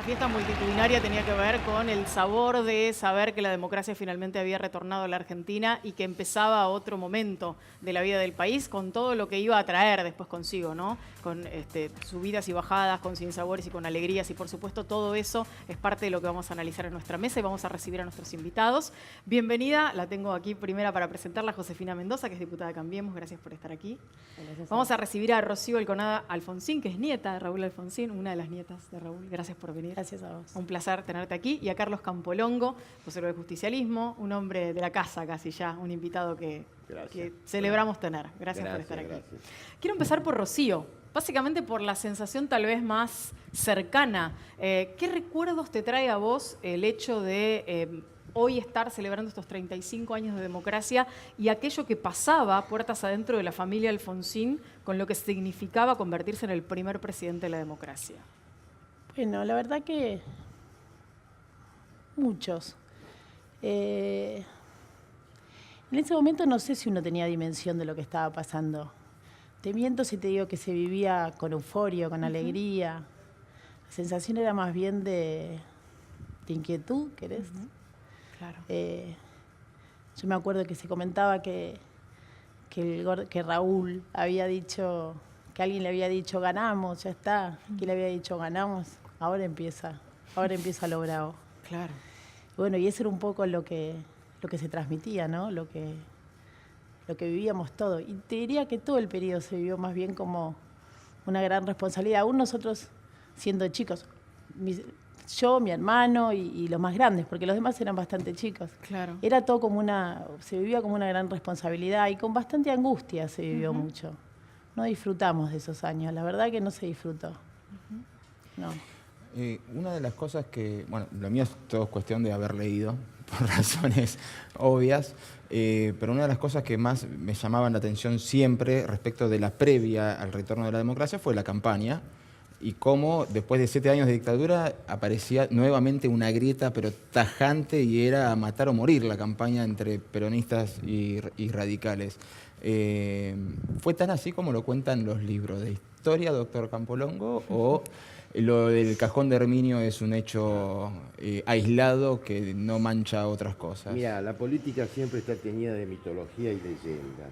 fiesta multitudinaria tenía que ver con el sabor de saber que la democracia finalmente había retornado a la Argentina y que empezaba otro momento de la vida del país con todo lo que iba a traer después consigo, ¿no? Con subidas y bajadas, con sinsabores y con alegrías, y por supuesto todo eso es parte de lo que vamos a analizar en nuestra mesa y vamos a recibir a nuestros invitados. Bienvenida, la tengo aquí primera para presentarla, Josefina Mendoza, que es diputada de Cambiemos, gracias por estar aquí. Vamos a recibir a Rocío Elconada Alfonsín, que es nieta de Raúl Alfonsín, una de las nietas de Raúl. Gracias por venir. Gracias a vos. Un placer tenerte aquí. Y a Carlos Campolongo, vocero del justicialismo, un hombre de la casa casi ya, un invitado que celebramos tener. Gracias por estar aquí. Gracias. Quiero empezar por Rocío, básicamente por la sensación tal vez más cercana. ¿Qué recuerdos te trae a vos el hecho de hoy estar celebrando estos 35 años de democracia y aquello que pasaba puertas adentro de la familia Alfonsín con lo que significaba convertirse en el primer presidente de la democracia? Bueno, la verdad que muchos. En ese momento no sé si uno tenía dimensión de lo que estaba pasando. Te miento si te digo que se vivía con euforia, con alegría. La sensación era más bien de inquietud, ¿querés? Claro. Yo me acuerdo que se comentaba que Raúl había dicho, que alguien le había dicho ganamos, ya está. ¿Quién le había dicho ganamos? Ahora empieza lo bravo. Claro. Bueno, y eso era un poco lo que se transmitía, ¿no? Lo que vivíamos todo. Y te diría que todo el periodo se vivió más bien como una gran responsabilidad. Aún nosotros, siendo chicos, yo, mi hermano y los más grandes, porque los demás eran bastante chicos. Claro. Era todo se vivía como una gran responsabilidad y con bastante angustia se vivió mucho. No disfrutamos de esos años, la verdad que no se disfrutó. No. Una de las cosas que, bueno, lo mío es todo cuestión de haber leído, por razones obvias, pero una de las cosas que más me llamaban la atención siempre respecto de la previa al retorno de la democracia fue la campaña y cómo después de 7 años de dictadura aparecía nuevamente una grieta pero tajante y era matar o morir la campaña entre peronistas y radicales. ¿Fue tan así como lo cuentan los libros de historia, doctor Campolongo, o lo del cajón de Herminio es un hecho aislado que no mancha otras cosas? Mira, la política siempre está teñida de mitología y leyendas.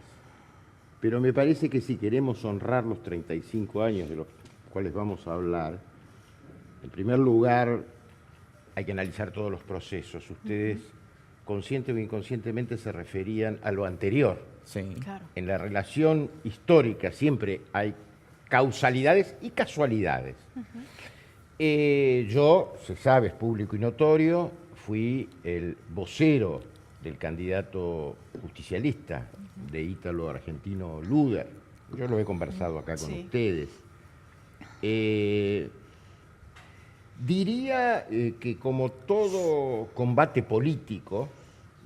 Pero me parece que si queremos honrar los 35 años de los cuales vamos a hablar, en primer lugar hay que analizar todos los procesos. Ustedes, consciente o inconscientemente, se referían a lo anterior. Sí. Claro. En la relación histórica siempre hay causalidades y casualidades. Yo, se sabe, es público y notorio, fui el vocero del candidato justicialista de ítalo-argentino Luder. Yo lo he conversado acá con ustedes. Diría que como todo combate político,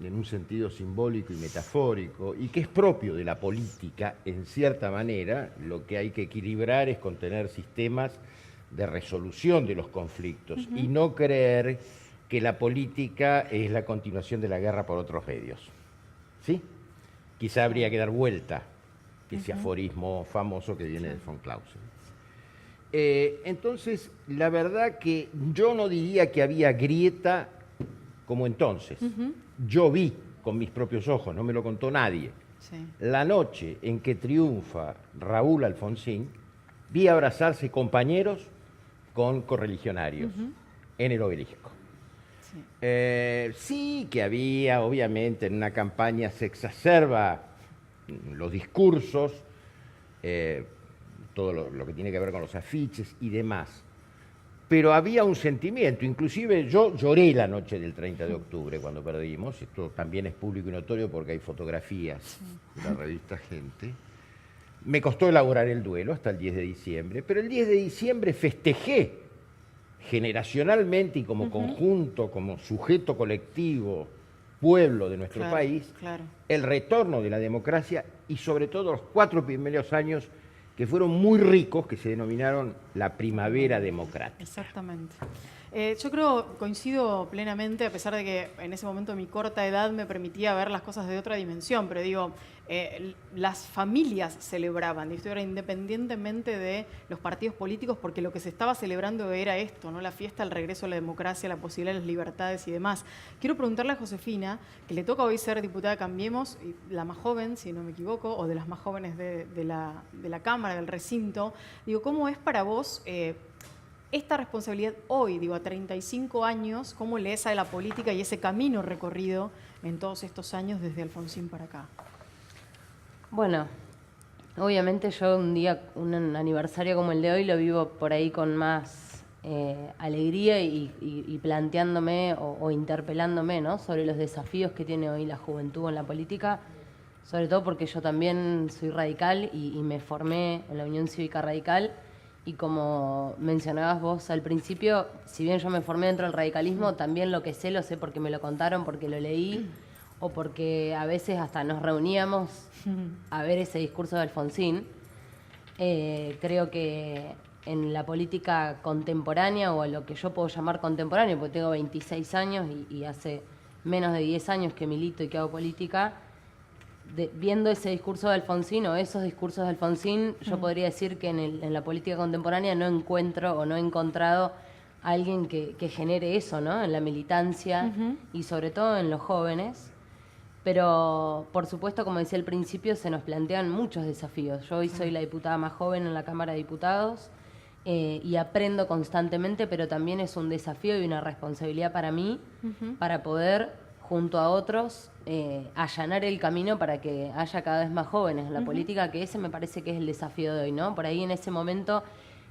en un sentido simbólico y metafórico, y que es propio de la política, en cierta manera, lo que hay que equilibrar es contener sistemas de resolución de los conflictos y no creer que la política es la continuación de la guerra por otros medios. ¿Sí? Quizá habría que dar vuelta ese aforismo famoso que viene de von Clausewitz. Entonces, la verdad que yo no diría que había grieta como entonces. Yo vi con mis propios ojos, no me lo contó nadie. Sí. La noche en que triunfa Raúl Alfonsín, vi abrazarse compañeros con correligionarios en el Obelisco. Sí que había, obviamente, en una campaña se exacerba los discursos, todo lo que tiene que ver con los afiches y demás. Pero había un sentimiento, inclusive yo lloré la noche del 30 de octubre cuando perdimos, esto también es público y notorio porque hay fotografías de la revista Gente. Me costó elaborar el duelo hasta el 10 de diciembre, pero el 10 de diciembre festejé generacionalmente y como conjunto, como sujeto colectivo, pueblo de nuestro país, el retorno de la democracia y sobre todo los 4 primeros años que fueron muy ricos, que se denominaron la primavera democrática. Exactamente. Yo coincido plenamente, a pesar de que en ese momento mi corta edad me permitía ver las cosas de otra dimensión, pero digo, las familias celebraban, y esto era independientemente de los partidos políticos, porque lo que se estaba celebrando era esto, ¿no? La fiesta, el regreso a la democracia, la posibilidad de las libertades y demás. Quiero preguntarle a Josefina, que le toca hoy ser diputada de Cambiemos, la más joven, si no me equivoco, o de las más jóvenes de la Cámara, del recinto. Digo, ¿cómo es para vos esta responsabilidad hoy, digo, a 35 años, cómo lees a la política y ese camino recorrido en todos estos años desde Alfonsín para acá? Bueno, obviamente yo un aniversario como el de hoy lo vivo por ahí con más alegría y planteándome o interpelándome, ¿no?, sobre los desafíos que tiene hoy la juventud en la política, sobre todo porque yo también soy radical y me formé en la Unión Cívica Radical. Y como mencionabas vos al principio, si bien yo me formé dentro del radicalismo, también lo sé porque me lo contaron, porque lo leí, o porque a veces hasta nos reuníamos a ver ese discurso de Alfonsín. Creo que en la política contemporánea, o a lo que yo puedo llamar contemporáneo, porque tengo 26 años y hace menos de 10 años que milito y que hago política, viendo ese discurso de Alfonsín o esos discursos de Alfonsín, yo podría decir que en la política contemporánea no encuentro o no he encontrado a alguien que genere eso, ¿no?, en la militancia y sobre todo en los jóvenes. Pero, por supuesto, como decía al principio, se nos plantean muchos desafíos. Yo hoy soy la diputada más joven en la Cámara de Diputados y aprendo constantemente, pero también es un desafío y una responsabilidad para mí para poder, junto a otros, allanar el camino para que haya cada vez más jóvenes en la política, que ese me parece que es el desafío de hoy, ¿no? Por ahí en ese momento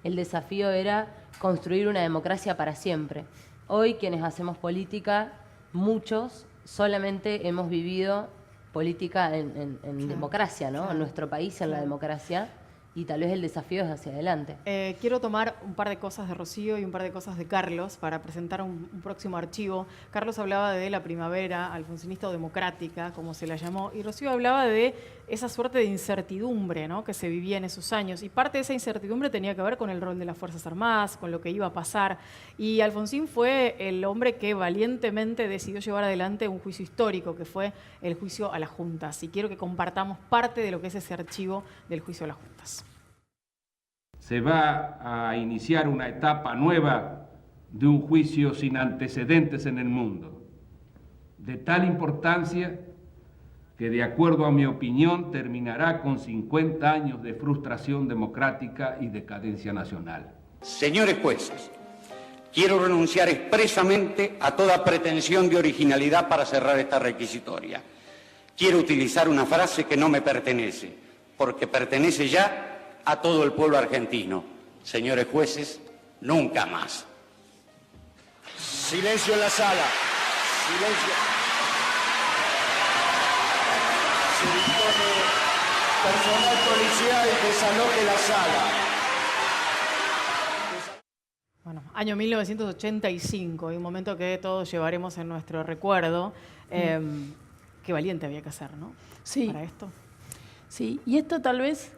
el desafío era construir una democracia para siempre. Hoy quienes hacemos política, muchos solamente hemos vivido política en democracia, ¿no? En nuestro país, en la democracia. Y tal vez el desafío es hacia adelante. Quiero tomar un par de cosas de Rocío y un par de cosas de Carlos para presentar un próximo archivo. Carlos hablaba de la primavera alfonsinista o democrática, como se la llamó, y Rocío hablaba de esa suerte de incertidumbre, ¿no?, que se vivía en esos años. Y parte de esa incertidumbre tenía que ver con el rol de las Fuerzas Armadas, con lo que iba a pasar. Y Alfonsín fue el hombre que valientemente decidió llevar adelante un juicio histórico, que fue el juicio a las juntas. Y quiero que compartamos parte de lo que es ese archivo del juicio a las juntas. Se va a iniciar una etapa nueva de un juicio sin antecedentes en el mundo, de tal importancia que, de acuerdo a mi opinión, terminará con 50 años de frustración democrática y decadencia nacional. Señores jueces, quiero renunciar expresamente a toda pretensión de originalidad para cerrar esta requisitoria. Quiero utilizar una frase que no me pertenece, porque pertenece ya a todo el pueblo argentino. Señores jueces, nunca más. Silencio en la sala. Silencio. Se dispone personal policial que desaloje la sala. Bueno, año 1985, y un momento que todos llevaremos en nuestro recuerdo. Qué valiente había que hacer, ¿no? Sí. Para esto. Sí, y esto tal vez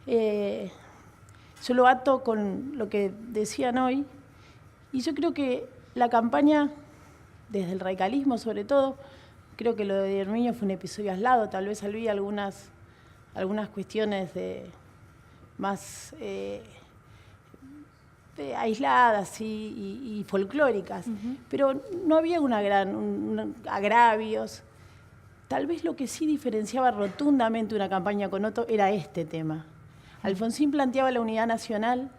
yo lo ato con lo que decían hoy, y yo creo que la campaña, desde el radicalismo sobre todo, creo que lo de Herminio fue un episodio aislado, tal vez había algunas cuestiones más aisladas y folclóricas, pero no había agravios. Tal vez lo que sí diferenciaba rotundamente una campaña con otra era este tema. Alfonsín planteaba la unidad nacional,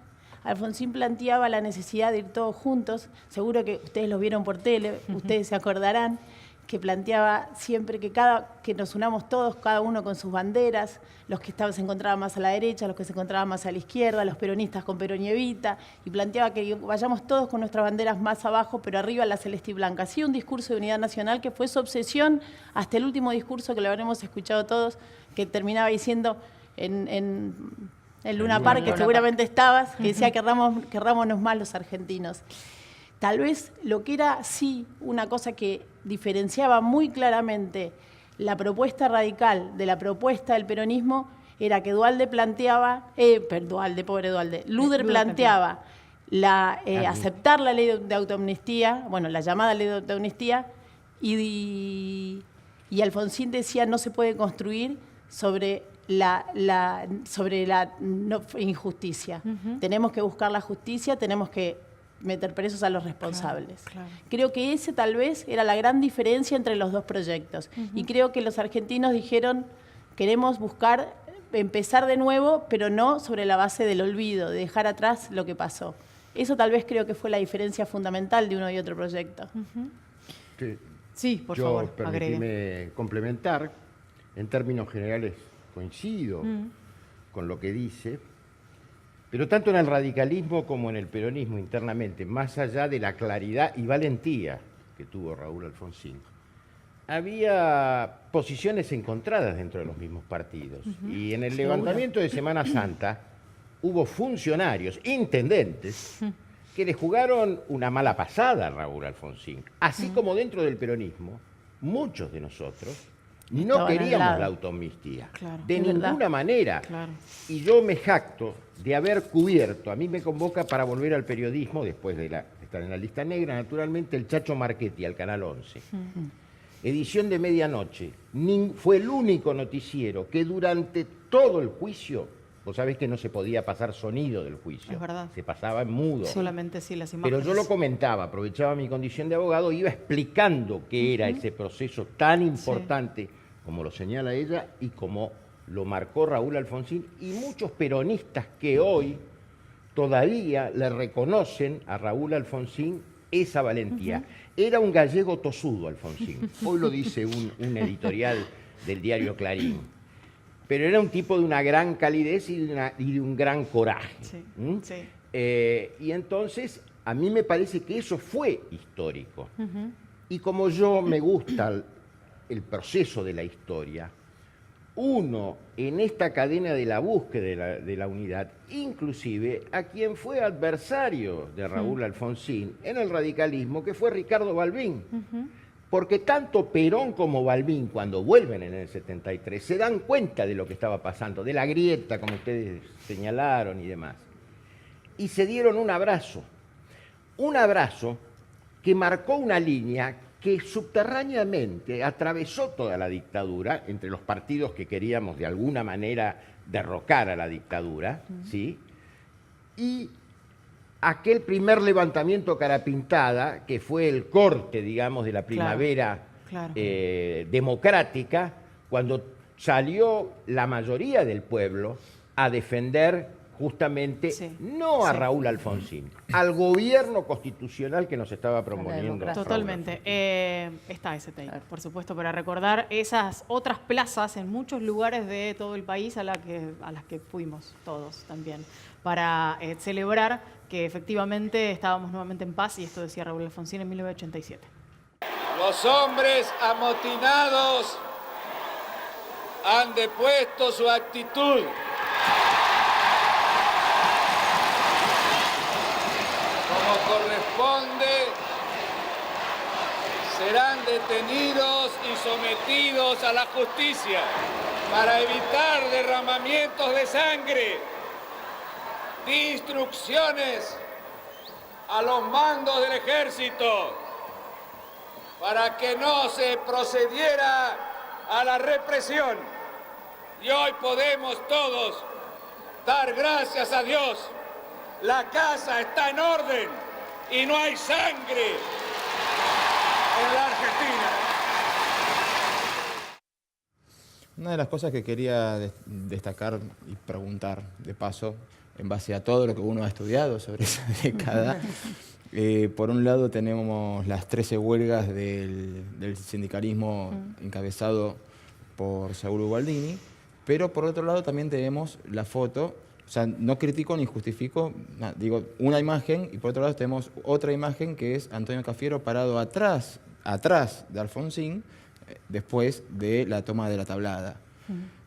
Alfonsín planteaba la necesidad de ir todos juntos, seguro que ustedes lo vieron por tele, ustedes se acordarán, que planteaba siempre que nos unamos todos, cada uno con sus banderas, los que se encontraban más a la derecha, los que se encontraban más a la izquierda, los peronistas con Perón y Evita, y planteaba que vayamos todos con nuestras banderas más abajo, pero arriba la celeste y blanca. Así un discurso de unidad nacional que fue su obsesión hasta el último discurso que lo habremos escuchado todos, que terminaba diciendo en Luna Park, que seguramente estabas, que decía querrámonos más los argentinos. Tal vez lo que era, sí, una cosa que diferenciaba muy claramente la propuesta radical de la propuesta del peronismo era que Duhalde planteaba, pobre Duhalde, Luder planteaba aceptar la ley de autoamnistía, bueno, la llamada ley de autoamnistía, y Alfonsín decía no se puede construir sobre la injusticia. Tenemos que buscar la justicia, tenemos que meter presos a los responsables. Claro. Creo que ese tal vez era la gran diferencia entre los dos proyectos. Y creo que los argentinos dijeron, queremos empezar de nuevo, pero no sobre la base del olvido, de dejar atrás lo que pasó. Eso tal vez creo que fue la diferencia fundamental de uno y otro proyecto. Sí, por favor, permitime complementar. En términos generales coincido con lo que dice, pero tanto en el radicalismo como en el peronismo internamente, más allá de la claridad y valentía que tuvo Raúl Alfonsín, había posiciones encontradas dentro de los mismos partidos. Y en el levantamiento de Semana Santa hubo funcionarios, intendentes, que le jugaron una mala pasada a Raúl Alfonsín. Así como dentro del peronismo, muchos de nosotros no queríamos la autoamnistía, de ninguna manera. Y yo me jacto de haber cubierto, a mí me convoca para volver al periodismo, después de estar en la lista negra, naturalmente, el Chacho Marchetti, al Canal 11. Edición de medianoche. Fue el único noticiero que durante todo el juicio, vos sabés que no se podía pasar sonido del juicio. Es verdad. Se pasaba en mudo. Solamente sí las imágenes. Pero yo lo comentaba, aprovechaba mi condición de abogado, iba explicando qué era ese proceso tan importante como lo señala ella y como lo marcó Raúl Alfonsín y muchos peronistas que hoy todavía le reconocen a Raúl Alfonsín esa valentía. Era un gallego tosudo, Alfonsín. Hoy lo dice un editorial del diario Clarín. Pero era un tipo de una gran calidez y de un gran coraje. Y entonces, a mí me parece que eso fue histórico. Y como yo me gusta el proceso de la historia, uno en esta cadena de la búsqueda de la unidad, inclusive a quien fue adversario de Raúl Alfonsín en el radicalismo, que fue Ricardo Balbín. Porque tanto Perón como Balbín, cuando vuelven en el 73, se dan cuenta de lo que estaba pasando, de la grieta, como ustedes señalaron y demás. Y se dieron un abrazo que marcó una línea que subterráneamente atravesó toda la dictadura, entre los partidos que queríamos de alguna manera derrocar a la dictadura, ¿sí? Y aquel primer levantamiento cara pintada, que fue el corte, digamos, de la primavera democrática, cuando salió la mayoría del pueblo a defender justamente no a Raúl Alfonsín, al gobierno constitucional que nos estaba promoviendo. Totalmente. Está ese take, por supuesto, para recordar esas otras plazas en muchos lugares de todo el país a las que fuimos todos también, para celebrar que efectivamente estábamos nuevamente en paz, y esto decía Raúl Alfonsín en 1987. Los hombres amotinados han depuesto su actitud. Como corresponde, serán detenidos y sometidos a la justicia para evitar derramamientos de sangre. Di instrucciones a los mandos del ejército para que no se procediera a la represión. Y hoy podemos todos dar gracias a Dios. La casa está en orden y no hay sangre en la Argentina. Una de las cosas que quería destacar y preguntar de paso, en base a todo lo que uno ha estudiado sobre esa década, por un lado tenemos las 13 huelgas del sindicalismo encabezado por Saúl Ubaldini, pero por otro lado también tenemos la foto. O sea, no critico ni justifico, digo, una imagen, y por otro lado tenemos otra imagen que es Antonio Cafiero parado atrás de Alfonsín, después de la toma de la Tablada.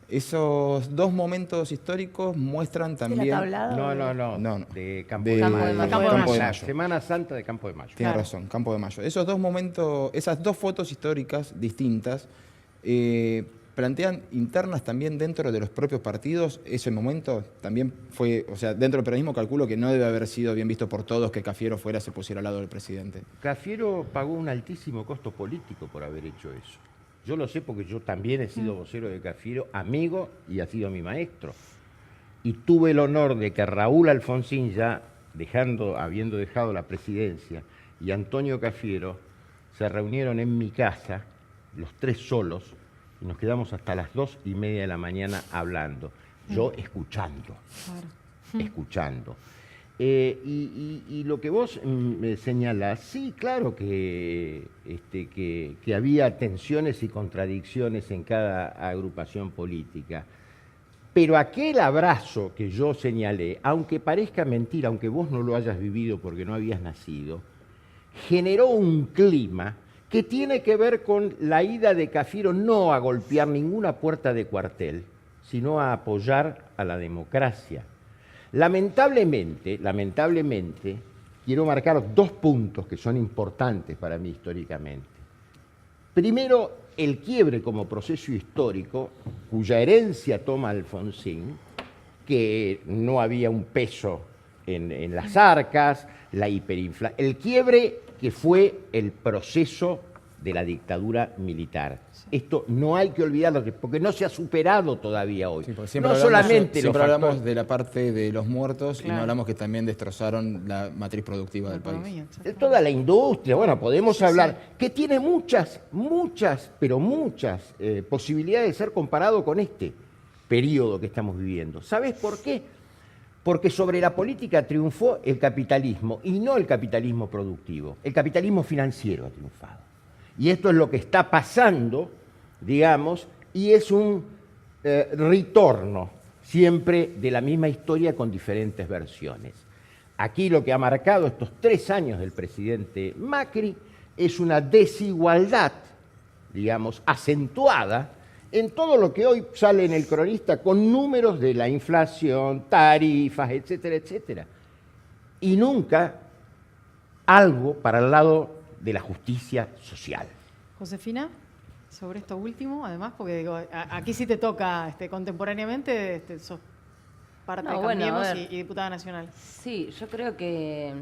Esos dos momentos históricos muestran también... ¿De la Tablada? No, de Campo de Mayo. Semana Santa de Campo de Mayo. Tiene razón, Campo de Mayo. Esos dos momentos, esas dos fotos históricas distintas, plantean internas también dentro de los propios partidos. Ese momento también fue, o sea, dentro del peronismo calculo que no debe haber sido bien visto por todos que Cafiero se pusiera al lado del presidente. Cafiero pagó un altísimo costo político por haber hecho eso. Yo lo sé porque yo también he sido vocero de Cafiero, amigo, y ha sido mi maestro. Y tuve el honor de que Raúl Alfonsín, ya habiendo dejado la presidencia, y Antonio Cafiero se reunieron en mi casa, los tres solos, y nos quedamos hasta las 2:30 de la mañana hablando, yo escuchando. Y lo que vos me señalás, sí, claro que había tensiones y contradicciones en cada agrupación política, pero aquel abrazo que yo señalé, aunque parezca mentira, aunque vos no lo hayas vivido porque no habías nacido, generó un clima que tiene que ver con la ida de Cafiero no a golpear ninguna puerta de cuartel, sino a apoyar a la democracia. Lamentablemente, quiero marcar 2 puntos que son importantes para mí históricamente. Primero, el quiebre como proceso histórico, cuya herencia toma Alfonsín, que no había un peso en las arcas, la hiperinflación, el quiebre que fue el proceso de la dictadura militar. Esto no hay que olvidarlo, porque no se ha superado todavía hoy. Sí, no solamente siempre hablamos de la parte de los muertos, claro, y no hablamos que también destrozaron la matriz productiva del país. Toda la industria, bueno, podemos hablar, que tiene muchas posibilidades de ser comparado con este periodo que estamos viviendo. ¿Sabes por qué? Porque sobre la política triunfó el capitalismo, y no el capitalismo productivo. El capitalismo financiero ha triunfado. Y esto es lo que está pasando, digamos, y es un retorno siempre de la misma historia con diferentes versiones. Aquí lo que ha marcado estos 3 años del presidente Macri es una desigualdad, digamos, acentuada en todo lo que hoy sale en El Cronista con números de la inflación, tarifas, etcétera, etcétera. Y nunca algo para el lado de la justicia social. Josefina, sobre esto último, además, porque digo, aquí sí te toca contemporáneamente, sos parte de Cambiemos y diputada nacional. Sí, yo creo que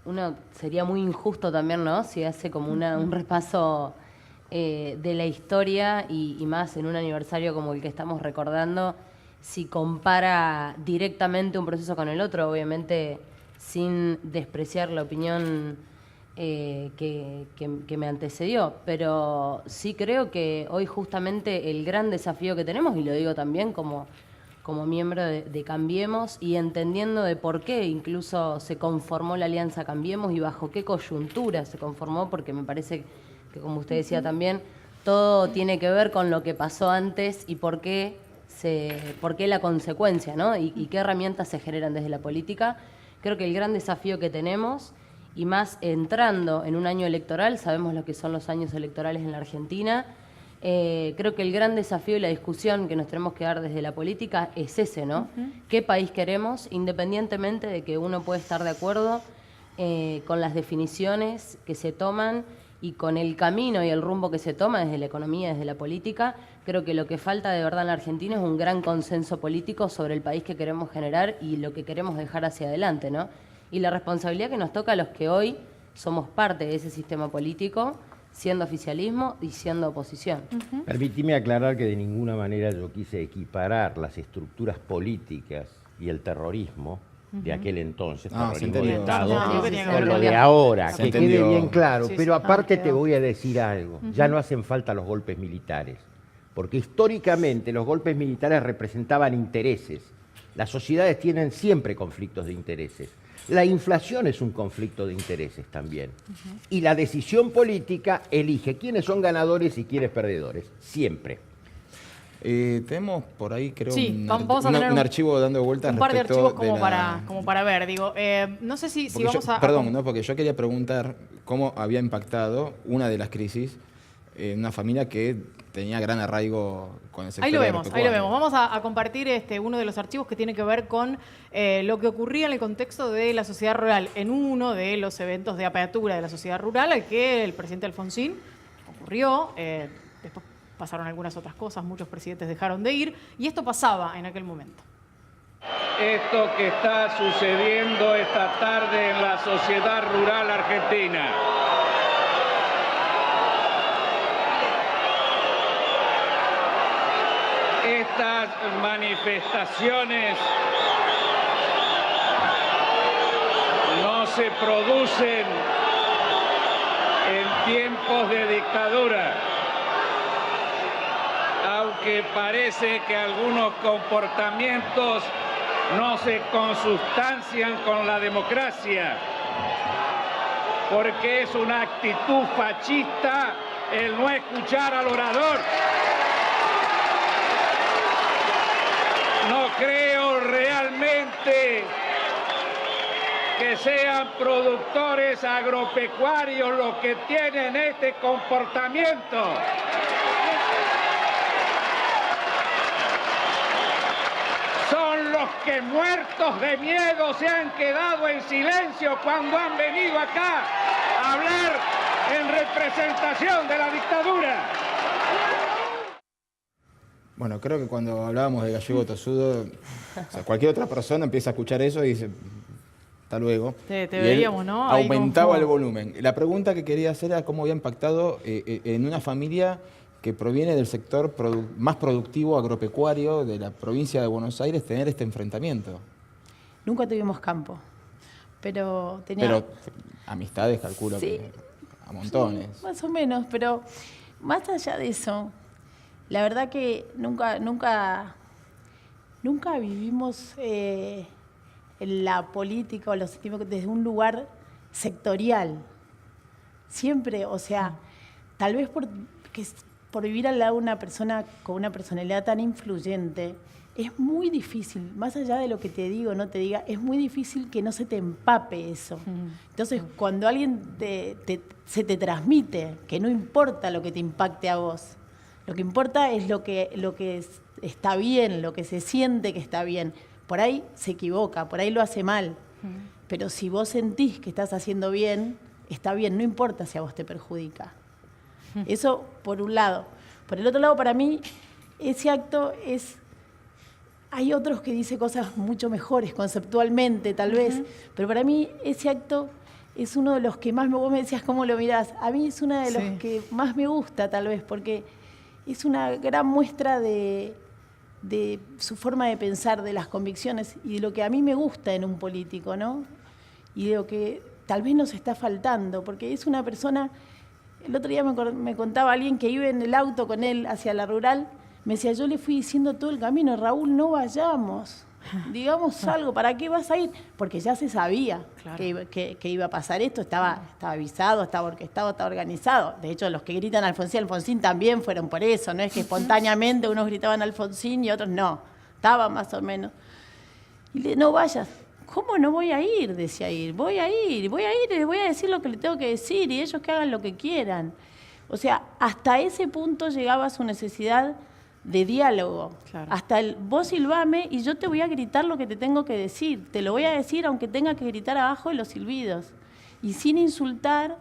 uno sería muy injusto también, ¿no? Si hace como un repaso de la historia y más en un aniversario como el que estamos recordando, si compara directamente un proceso con el otro, obviamente sin despreciar la opinión que me antecedió, pero sí creo que hoy justamente el gran desafío que tenemos, y lo digo también como miembro de Cambiemos y entendiendo de por qué incluso se conformó la Alianza Cambiemos y bajo qué coyuntura se conformó, porque me parece que, como usted decía también, todo tiene que ver con lo que pasó antes y por qué la consecuencia, ¿no? Y qué herramientas se generan desde la política. Creo que el gran desafío que tenemos, y más entrando en un año electoral, sabemos lo que son los años electorales en la Argentina, creo que el gran desafío y la discusión que nos tenemos que dar desde la política es ese, ¿no? ¿Qué país queremos? Independientemente de que uno puede estar de acuerdo con las definiciones que se toman y con el camino y el rumbo que se toma desde la economía, desde la política, creo que lo que falta de verdad en la Argentina es un gran consenso político sobre el país que queremos generar y lo que queremos dejar hacia adelante, ¿no? Y la responsabilidad que nos toca a los que hoy somos parte de ese sistema político, siendo oficialismo y siendo oposición. Permíteme aclarar que de ninguna manera yo quise equiparar las estructuras políticas y el terrorismo de aquel entonces, terrorismo de Estado, con lo de ahora, que quede bien claro. Pero aparte te voy a decir algo, ya no hacen falta los golpes militares, porque históricamente los golpes militares representaban intereses. Las sociedades tienen siempre conflictos de intereses. La inflación es un conflicto de intereses también. Y la decisión política elige quiénes son ganadores y quiénes perdedores, siempre. Tenemos por ahí, creo, vamos a tener un archivo dando vueltas. Un par de archivos como para ver. Digo, no sé si vamos a... Perdón, no, porque yo quería preguntar cómo había impactado una de las crisis en una familia que tenía gran arraigo con el sector agropecuario. Ahí lo vemos. Vamos a compartir uno de los archivos que tiene que ver con lo que ocurría en el contexto de la sociedad rural, en uno de los eventos de apertura de la sociedad rural al que el presidente Alfonsín concurrió. Después pasaron algunas otras cosas, muchos presidentes dejaron de ir, y esto pasaba en aquel momento. Esto que está sucediendo esta tarde en la sociedad rural argentina. Estas manifestaciones no se producen en tiempos de dictadura, aunque parece que algunos comportamientos no se consustancian con la democracia, porque es una actitud fascista el no escuchar al orador. No creo realmente que sean productores agropecuarios los que tienen este comportamiento. Son los que muertos de miedo se han quedado en silencio cuando han venido acá a hablar en representación de la dictadura. Bueno, creo que cuando hablábamos de Gallego Tosudo, o sea, cualquier otra persona empieza a escuchar eso y dice, hasta luego. Te Y él veíamos, ¿no? Ahí aumentaba como- el volumen. La pregunta que quería hacer era cómo había impactado en una familia que proviene del sector más productivo agropecuario de la provincia de Buenos Aires tener este enfrentamiento. Nunca tuvimos campo, pero tenía... Pero amistades calculo Sí. que a montones. Más o menos, pero más allá de eso, la verdad que nunca vivimos en la política o los sentimientos desde un lugar sectorial. Siempre, o sea, tal vez por vivir al lado de una persona con una personalidad tan influyente, es muy difícil, más allá de lo que te digo o no te diga, es muy difícil que no se te empape eso. Entonces, cuando alguien se te transmite, que no importa lo que te impacte a vos, lo que importa es lo que está bien, lo que se siente que está bien. Por ahí se equivoca, por ahí lo hace mal, pero si vos sentís que estás haciendo bien, está bien, no importa si a vos te perjudica. Eso por un lado. Por el otro lado, para mí, ese acto es... Hay otros que dicen cosas mucho mejores conceptualmente, tal vez, pero para mí ese acto es uno de los que más vos me decías cómo lo mirás. A mí es uno de los que más me gusta, tal vez, porque es una gran muestra de su forma de pensar, de las convicciones y de lo que a mí me gusta en un político, ¿no? Y de lo que tal vez nos está faltando, porque es una persona... El otro día me contaba alguien que iba en el auto con él hacia la rural, me decía, yo le fui diciendo todo el camino, Raúl, no vayamos, digamos algo, ¿para qué vas a ir? Porque ya se sabía que iba a pasar esto, estaba avisado, estaba orquestado, estaba organizado. De hecho, los que gritan Alfonsín también fueron por eso, no es que espontáneamente unos gritaban Alfonsín y otros no, estaba más o menos. Y le no vayas. ¿Cómo no voy a ir? Decía voy a ir, y les voy a decir lo que le tengo que decir y ellos que hagan lo que quieran. O sea, hasta ese punto llegaba su necesidad de diálogo. Claro. Hasta vos silbame y yo te voy a gritar lo que te tengo que decir. Te lo voy a decir aunque tenga que gritar abajo de los silbidos. Y sin insultar,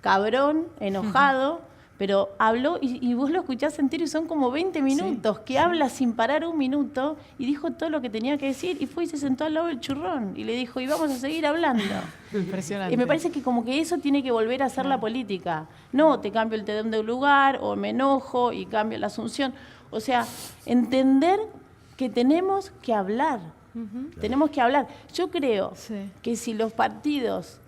cabrón, enojado, pero habló y vos lo escuchás entero y son como 20 minutos que habla sin parar un minuto y dijo todo lo que tenía que decir y fue y se sentó al lado del churrón y le dijo, y vamos a seguir hablando. Impresionante. Y me parece que como que eso tiene que volver a ser la política. No, te cambio el telón de lugar o me enojo y cambio la asunción. O sea, entender que tenemos que hablar. Tenemos que hablar. Yo creo que si los partidos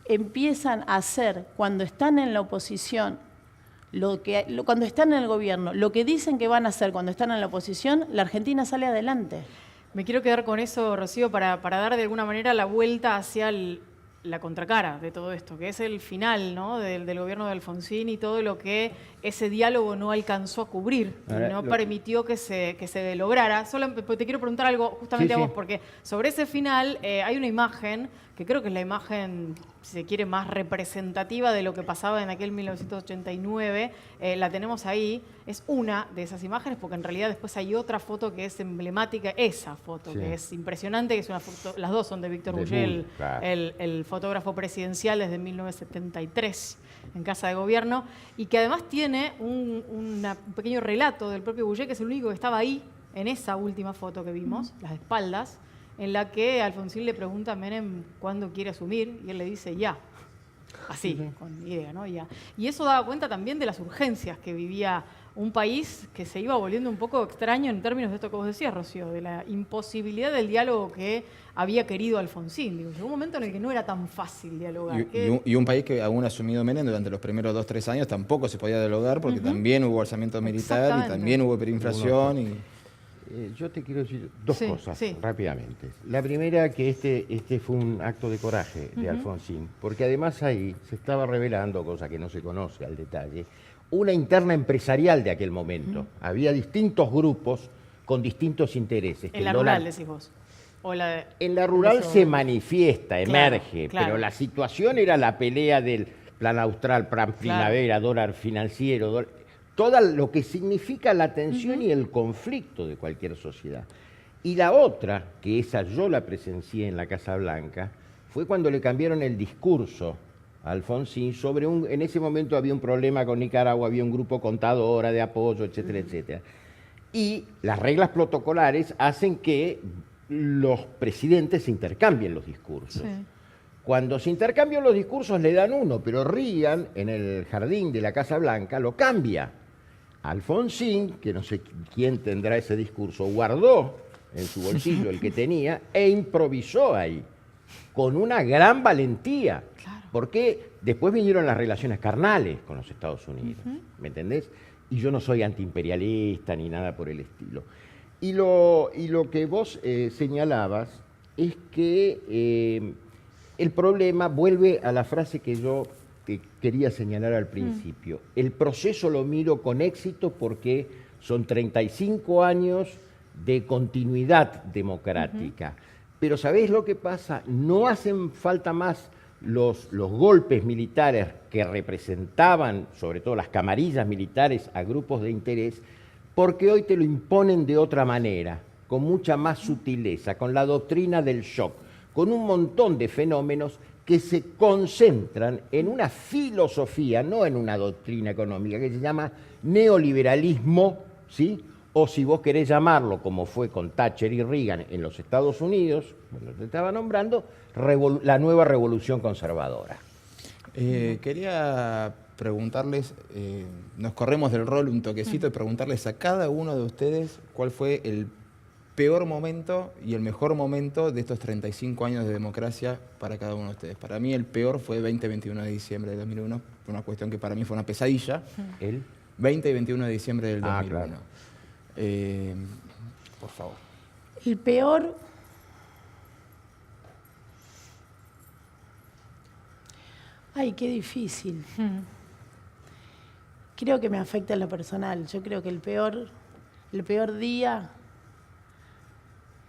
empiezan a hacer cuando están en la oposición, cuando están en el gobierno, lo que dicen que van a hacer cuando están en la oposición, la Argentina sale adelante. Me quiero quedar con eso, Rocío, para dar de alguna manera la vuelta hacia la contracara de todo esto, que es el final, ¿no?, del gobierno de Alfonsín y todo lo que ese diálogo no alcanzó a cubrir, no permitió que se lograra. Solo te quiero preguntar algo justamente a vos, porque sobre ese final hay una imagen que creo que es la imagen, si se quiere, más representativa de lo que pasaba en aquel 1989, la tenemos ahí. Es una de esas imágenes, porque en realidad después hay otra foto que es emblemática, esa foto, que es impresionante, que es una foto, las dos son de Víctor Bullé, claro. el fotógrafo presidencial desde 1973 en Casa de Gobierno, y que además tiene un pequeño relato del propio Bullé, que es el único que estaba ahí en esa última foto que vimos, las espaldas, en la que Alfonsín le pregunta a Menem cuándo quiere asumir, y él le dice ya. Así, con idea, ¿no? Ya. Y eso daba cuenta también de las urgencias que vivía un país que se iba volviendo un poco extraño en términos de esto que vos decías, Rocío, de la imposibilidad del diálogo que había querido Alfonsín. Digo, llegó un momento en el que no era tan fácil dialogar. Y un país que aún asumido Menem durante los primeros 2-3 años tampoco se podía dialogar porque también hubo alzamiento militar y también hubo hiperinflación. Yo te quiero decir dos cosas rápidamente. La primera, que este fue un acto de coraje de Alfonsín, porque además ahí se estaba revelando, cosa que no se conoce al detalle, una interna empresarial de aquel momento. Había distintos grupos con distintos intereses. En la rural, decís vos. En la rural se manifiesta, emerge, pero la situación era la pelea del plan austral, plan primavera, dólar financiero, todo lo que significa la tensión y el conflicto de cualquier sociedad. Y la otra, que esa yo la presencié en la Casa Blanca, fue cuando le cambiaron el discurso a Alfonsín sobre en ese momento había un problema con Nicaragua, había un grupo contadora de apoyo, etcétera, etcétera. Y las reglas protocolares hacen que los presidentes se intercambien los discursos. Cuando se intercambian los discursos le dan uno, pero Reagan, en el jardín de la Casa Blanca, lo cambia. Alfonsín, que no sé quién tendrá ese discurso, guardó en su bolsillo el que tenía e improvisó ahí, con una gran valentía. Porque después vinieron las relaciones carnales con los Estados Unidos, ¿me entendés? Y yo no soy antiimperialista ni nada por el estilo. Y lo que vos señalabas es que el problema vuelve a la frase que yo te quería señalar al principio. El proceso lo miro con éxito porque son 35 años de continuidad democrática. Pero ¿sabés lo que pasa? No hacen falta más los golpes militares que representaban, sobre todo las camarillas militares, a grupos de interés, porque hoy te lo imponen de otra manera, con mucha más sutileza, con la doctrina del shock, con un montón de fenómenos que se concentran en una filosofía, no en una doctrina económica, que se llama neoliberalismo, ¿sí? O si vos querés llamarlo, como fue con Thatcher y Reagan en los Estados Unidos, bueno, te estaba nombrando, la nueva revolución conservadora. Quería preguntarles, nos corremos del rol un toquecito y preguntarles a cada uno de ustedes cuál fue el peor momento y el mejor momento de estos 35 años de democracia para cada uno de ustedes. Para mí el peor fue 20 y 21 de diciembre de 2001, una cuestión que para mí fue una pesadilla. ¿El? 20 y 21 de diciembre del 2001. Claro. Por favor. El peor... Ay, qué difícil. Creo que me afecta en lo personal. Yo creo que el peor día...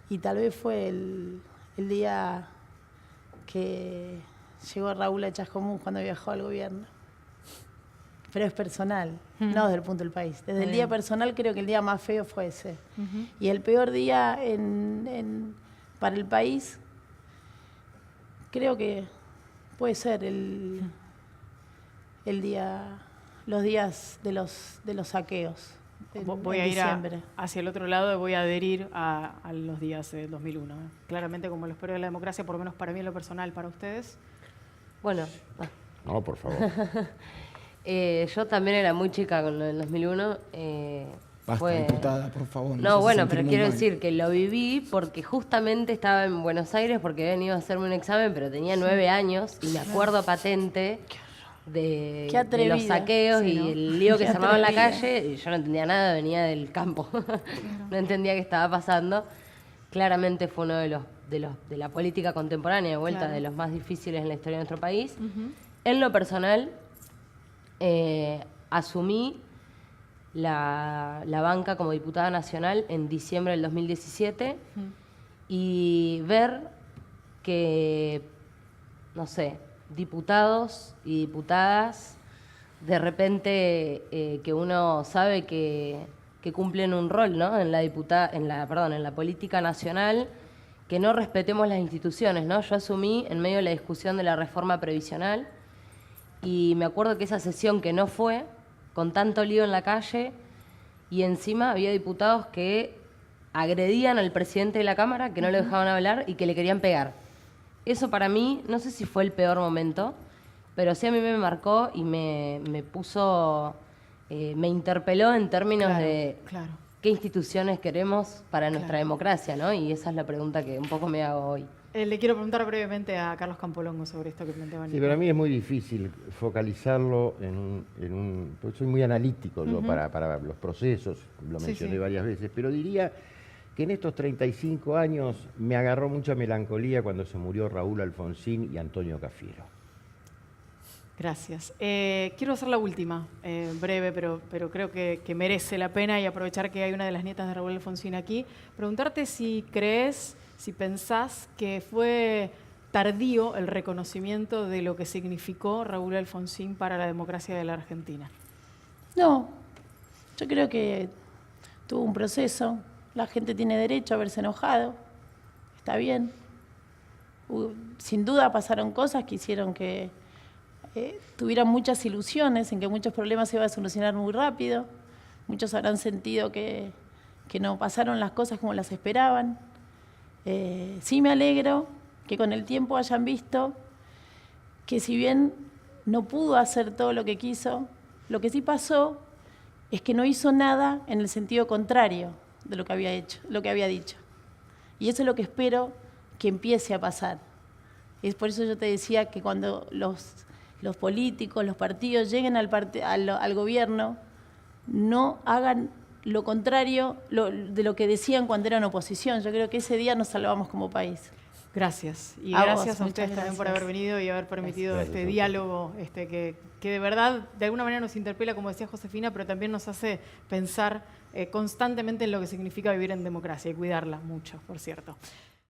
Y tal vez fue el día que llegó Raúl a Chascomús cuando viajó al gobierno. Pero es personal, no desde el punto del país. Desde el día personal creo que el día más feo fue ese. Y el peor día para el país creo que puede ser los días de los saqueos. Voy a ir hacia el otro lado y voy a adherir a los días de 2001. Claramente como los peores de la democracia, por lo menos para mí en lo personal, para ustedes. Bueno. No, por favor. Yo también era muy chica con lo del 2001. Basta, diputada, por favor. No, bueno, pero quiero decir que lo viví porque justamente estaba en Buenos Aires porque había venido a hacerme un examen, pero tenía 9 años y me acuerdo patente de los saqueos y el lío que se armaba en la calle, y yo no entendía nada, venía del campo, no entendía qué estaba pasando. Claramente fue uno de la política contemporánea, de vuelta, de los más difíciles en la historia de nuestro país. En lo personal, asumí la banca como diputada nacional en diciembre del 2017 y ver que no sé, diputados y diputadas, de repente que uno sabe que cumplen un rol, ¿no? En la política nacional, que no respetemos las instituciones, ¿no? Yo asumí en medio de la discusión de la reforma previsional y me acuerdo que esa sesión que no fue, con tanto lío en la calle, y encima había diputados que agredían al presidente de la Cámara, que no le dejaban hablar y que le querían pegar. Eso para mí, no sé si fue el peor momento, pero sí a mí me marcó y me puso, me interpeló en términos de qué instituciones queremos para nuestra democracia, ¿no? Y esa es la pregunta que un poco me hago hoy. Le quiero preguntar brevemente a Carlos Campolongo sobre esto que planteaba. Sí, pero a mí es muy difícil focalizarlo porque soy muy analítico yo para los procesos, lo mencioné varias veces, pero diría que en estos 35 años me agarró mucha melancolía cuando se murió Raúl Alfonsín y Antonio Cafiero. Gracias. Quiero hacer la última, breve, pero creo que merece la pena, y aprovechar que hay una de las nietas de Raúl Alfonsín aquí. Preguntarte si crees, si pensás que fue tardío el reconocimiento de lo que significó Raúl Alfonsín para la democracia de la Argentina. No, yo creo que tuvo un proceso. La gente tiene derecho a haberse enojado, está bien. Sin duda pasaron cosas que hicieron que tuvieran muchas ilusiones en que muchos problemas se iban a solucionar muy rápido. Muchos habrán sentido que no pasaron las cosas como las esperaban. Sí me alegro que con el tiempo hayan visto que si bien no pudo hacer todo lo que quiso, lo que sí pasó es que no hizo nada en el sentido contrario de lo que había hecho, lo que había dicho. Y eso es lo que espero que empiece a pasar. Es por eso yo te decía que cuando los políticos, los partidos lleguen al gobierno, no hagan lo contrario de lo que decían cuando eran oposición. Yo creo que ese día nos salvamos como país. Gracias. Y a gracias vos, a ustedes muchas también por gracias. haber venido y haber permitido Gracias. este diálogo que de verdad, de alguna manera nos interpela, como decía Josefina, pero también nos hace pensar constantemente en lo que significa vivir en democracia y cuidarla mucho, por cierto.